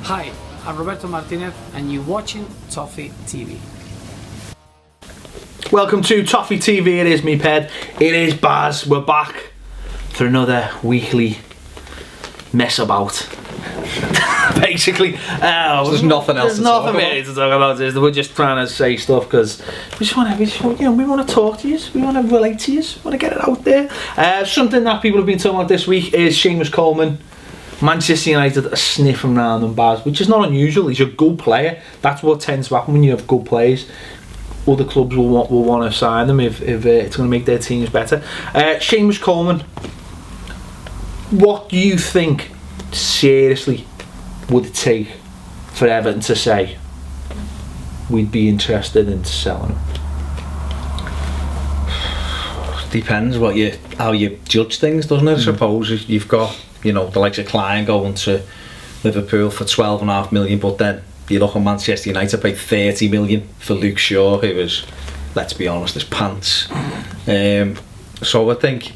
Hi, I'm Roberto Martinez and you're watching Toffee TV. Welcome to Toffee TV. It is me, Ped. It is Baz. We're back for another weekly mess about. Basically, there's nothing else. There's nothing really to talk about. We're just trying to say stuff because we want to talk to you. We want to relate to you. We want to get it out there. Something that people have been talking about this week is Seamus Coleman. Manchester United are sniffing around him, Baz, which is not unusual. He's a good player. That's what tends to happen when you have good players. Other clubs will want to sign them if it's going to make their teams better. Seamus Coleman, what do you think, seriously, would it take for Everton to say we'd be interested in selling him? Depends how you judge things, doesn't it? I suppose you've got the likes of Klein going to Liverpool for 12.5 million, but then you look at Manchester United paid 30 million for Luke Shaw, who was, let's be honest, his pants. So I think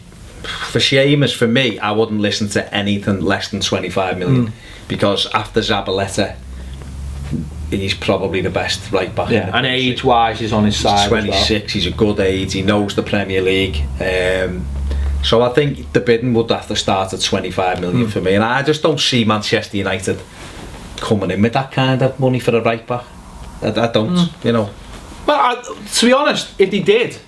for Seamus, for me, I wouldn't listen to anything less than 25 million because after Zabaleta, he's probably the best right back. Yeah, and age-wise, he's on his side. 26, as well. He's a good age. He knows the Premier League. So I think the bidding would have to start at 25 million for me, and I just don't see Manchester United coming in with that kind of money for a right back. I don't, Well, to be honest, if they did,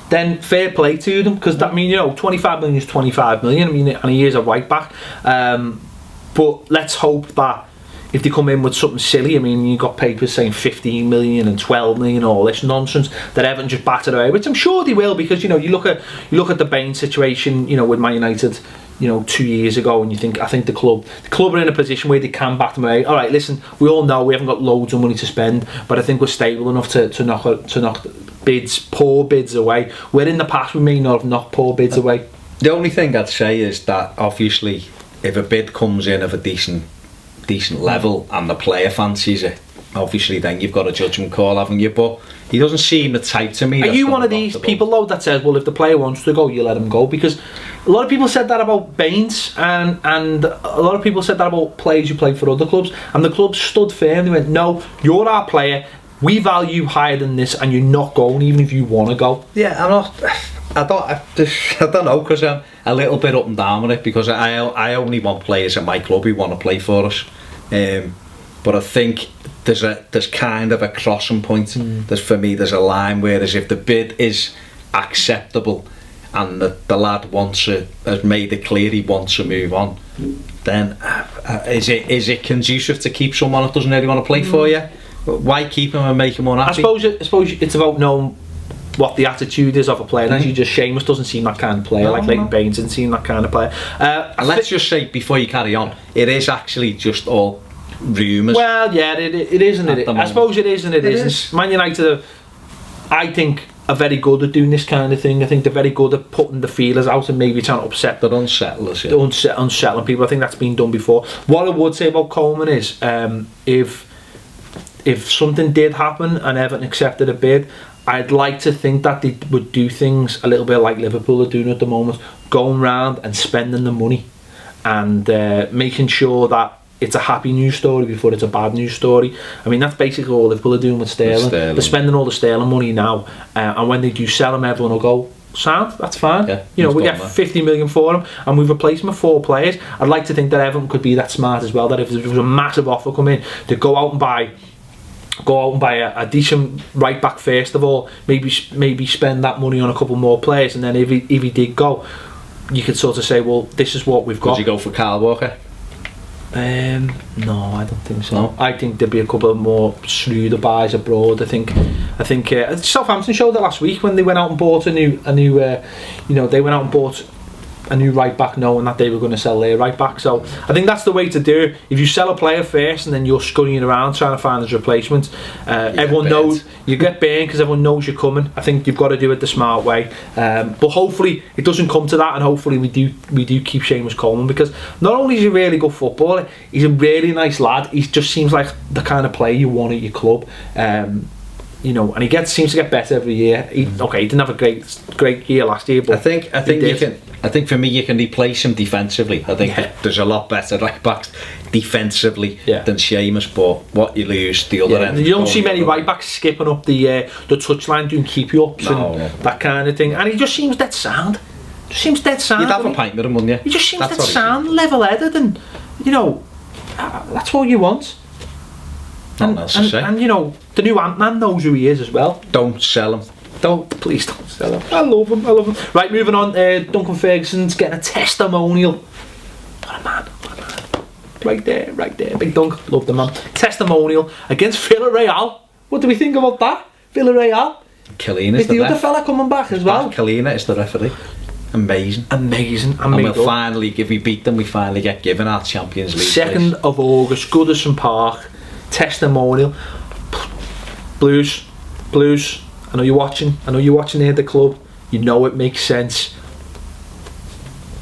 then fair play to them, because that 25 million is 25 million. And he is a right back. But let's hope that if they come in with something silly, you got papers saying 15 million and 12 million, all this nonsense, that Everton just battered away, which I'm sure they will, because you look at the Bain situation, with Man United, 2 years ago, and I think the club are in a position where they can back them away. All right, listen, we all know we haven't got loads of money to spend, but I think we're stable enough to knock poor bids away. Where in the past we may not have knocked poor bids away. The only thing I'd say is that obviously if a bid comes in of a decent level and the player fancies it, obviously then you've got a judgment call, haven't you? But he doesn't seem the type to me. Are you one of these people though that says, well, if the player wants to go, you let him go? Because a lot of people said that about Baines, and a lot of people said that about players who played for other clubs, and the club stood firm. They went, no, you're our player, we value higher than this, and you're not going even if you want to go. Yeah, I don't know, because I'm a little bit up and down with it, because I only want players at my club who want to play for us. But I think there's kind of a crossing point. For me, there's a line where if the bid is acceptable and the lad has made it clear he wants to move on, then is it conducive to keep someone that doesn't really want to play for you? Why keep him and make him unhappy? I suppose it's about knowing what the attitude is of a player. As you just, Seamus doesn't seem that kind of player, like Leighton Baines didn't seem that kind of player. And let's just say, before you carry on, it is actually just all rumours. Well, yeah, it isn't it? I suppose it is and it isn't. Man United, I think, are very good at doing this kind of thing. I think they're very good at putting the feelers out and maybe trying to upset. They're unsettlers, yeah. They're unsettling people. I think that's been done before. What I would say about Coleman is, if something did happen and Everton accepted a bid, I'd like to think that they would do things a little bit like Liverpool are doing at the moment, going round and spending the money and making sure that it's a happy news story before it's a bad news story. That's basically all Liverpool are doing with Sterling. They're spending all the Sterling money now, and when they do sell him, everyone will go, sound, that's fine. Yeah, we get 50 million for him and we've replaced him with 4 players. I'd like to think that Everton could be that smart as well, that if there was a massive offer come in, to go out and buy a decent right back first of all, maybe spend that money on a couple more players, and then if he did go, you could sort of say, well, this is what we've got. Would you go for Kyle Walker? No, I don't think so. No. I think there'd be a couple of more shrewder buys abroad. I think Southampton showed that last week when they went out and bought a new right back, knowing that they were going to sell their right back. So I think that's the way to do it. If you sell a player first and then you're scurrying around trying to find his replacement, everyone knows you get burned because everyone knows you're coming. I think you've got to do it the smart way. But hopefully it doesn't come to that, and hopefully we do keep Seamus Coleman, because not only is he a really good footballer, he's a really nice lad. He just seems like the kind of player you want at your club. And he seems to get better every year. He didn't have a great year last year, but I think I think for me, you can replace him defensively. I think there's a lot better right backs defensively than Seamus, but what you lose the other end. You don't see many right backs skipping up the touchline doing keep-ups and that kind of thing, and he just seems dead sound. Just seems dead sound. You'd have a pint with him, wouldn't you? He just seems dead sound, level-headed, and you know, that's all you want. And you know, the new Ant-Man knows who he is as well. Don't sell him. Please don't sell him. I love him. Right, moving on. Duncan Ferguson's getting a testimonial. What a man. Right there. Big Dunk, love the man. Testimonial against Villarreal. What do we think about that? Villarreal. Kalina is the other fella coming back as well. Kalina is the referee. Amazing. And we'll finally, if we beat them, we finally get given our Champions League 2nd of August, Goodison Park. Testimonial. Blues. I know you're watching here at the club. You know it makes sense.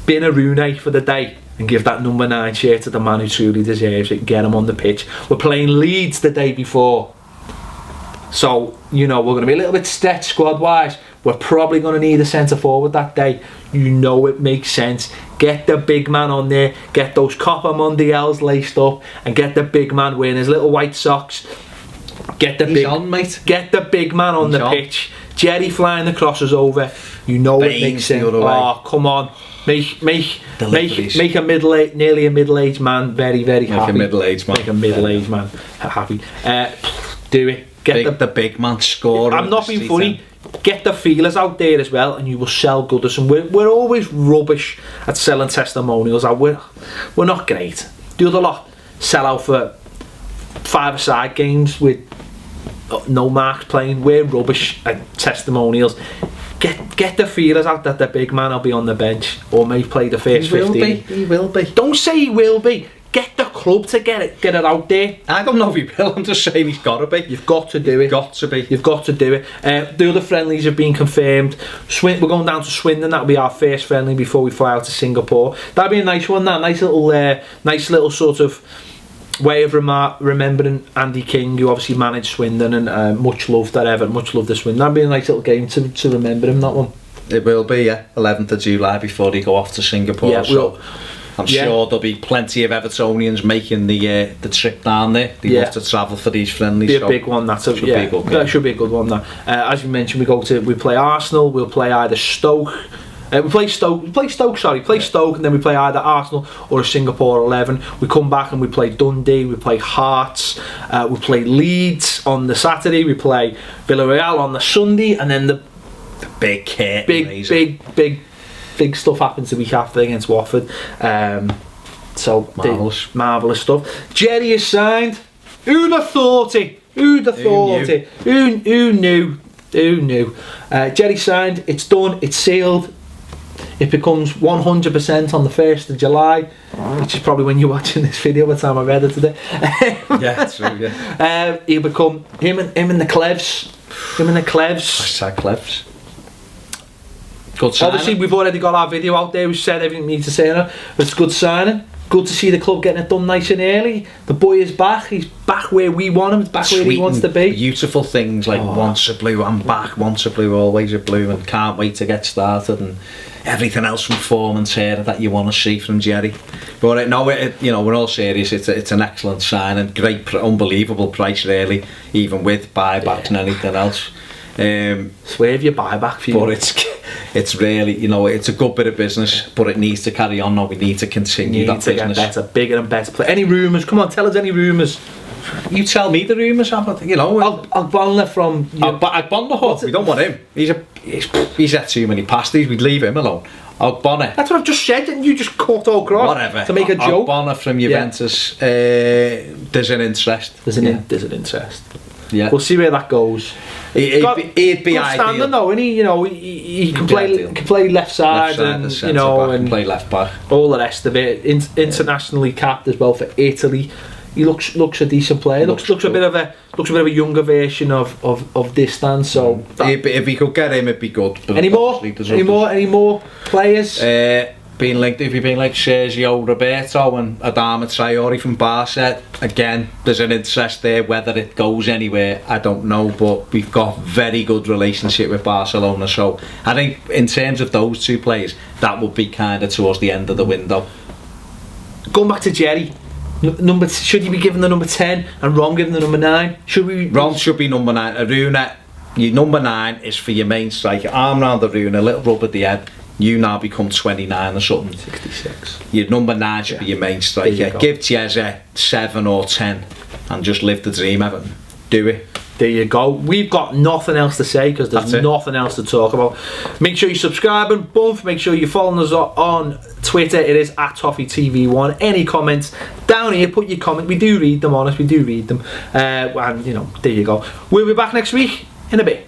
Bin a Rooney for the day and give that number 9 shirt to the man who truly deserves it. Get him on the pitch. We're playing Leeds the day before, so you know we're going to be a little bit stretched squad wise. We're probably going to need a centre forward that day. You know it makes sense. Get the big man on there. Get those copper Mondials laced up, and get the big man wearing his little white socks. Get the big man on the pitch. Jerry flying the crosses over. You know it makes sense. Oh, come on. Make a nearly a middle-aged man very, very happy. Make a middle-aged man happy. Do it. Get the big man scoring. I'm not being funny. Get the feelers out there as well, and you will sell Goodison. We're always rubbish at selling testimonials. We're not great. The other lot sell out for 5-a-side games with no marks playing. We're rubbish at testimonials. Get the feelers out that the big man will be on the bench or may play the first 15. He will be. Don't say he will be. Get the club to get it out there. I don't know if he will. I'm just saying he's got to be. You've got to do it. You've got to do it. The other friendlies have been confirmed. We're going down to Swindon. That'll be our first friendly before we fly out to Singapore. That'll be a nice one. That nice little sort of way of remembering Andy King, who obviously managed Swindon, and much loved at Everton, much loved the Swindon. That'd be a nice little game to remember him, that one. It will be, 11th of July before they go off to Singapore. Yeah, so I'm sure there'll be plenty of Evertonians making the trip down there. They love to travel for these friendlies. Be a big one. That should be a good one. That as you mentioned, we play Arsenal. We'll play either Stoke. We play Stoke, and then we play either Arsenal or a Singapore 11. We come back and we play Dundee, we play Hearts, we play Leeds on the Saturday, we play Villarreal on the Sunday, and then the big stuff happens the week after against Watford. So marvellous stuff. Jerry is signed. Who'd have thought it? Who knew? Jerry signed. It's done. It's sealed. It becomes 100% on the 1st of July, which is probably when you're watching this video by the time I've edited it. True, he'll become him and the Clevs. Clevs. Good signing. Obviously, we've already got our video out there. We've said everything we need to say on it, but it's good signing. Good to see the club getting it done nice and early. The boy is back. He's back where we want him. He's back where he wants to be. Beautiful things like once a blue, I'm back. Once a blue, always a blue, and can't wait to get started. And everything else from performance here that you want to see from Jerry. But no, we're all serious. It's an excellent signing. Great, unbelievable price really, even with buyback and anything else. Swerve your buyback for you. But it's really, it's a good bit of business, but it needs to carry on now. We need to continue that business. Get better, bigger and better. Any rumours? Come on, tell us any rumours. You tell me the rumours, Agbonla from Agbonla. We don't want him. He's had too many pasties. We'd leave him alone. Agbonla. That's what I've just said, and you just cut all across. Whatever. To make a joke. Agbonla from Juventus. There's an interest. There's an interest. Yeah. We'll see where that goes. He'd be ideal. Standing though, and he can play left side, and play left back. All the rest of it. Internationally capped as well for Italy. He looks a decent player. Looks a bit of a younger version of this stand. So if we could get him, it'd be good. Any more players? being linked, if you've been like Sergio Roberto and Adama Traore from Barca, again, there's an interest there. Whether it goes anywhere, I don't know, but we've got very good relationship with Barcelona, so I think in terms of those two players, that would be kind of towards the end of the window. Going back to Jerry, should you be given the number 10 and Ron given the number 9? Should we? Ron should be number 9. Aruna, your number 9 is for your main striker. Arm round Aruna, a little rub at the head. You now become 29 or something. 66. Your number 9 should be your main striker. Give Chiesa 7 or 10 and just live the dream, Everton. Do it. There you go. We've got nothing else to say because there's nothing else to talk about. Make sure you subscribe and boom. Make sure you're following us on Twitter. It is at ToffeeTV1. Any comments down here, put your comment. We do read them, honest. We do read them. And, you know, there you go. We'll be back next week in a bit.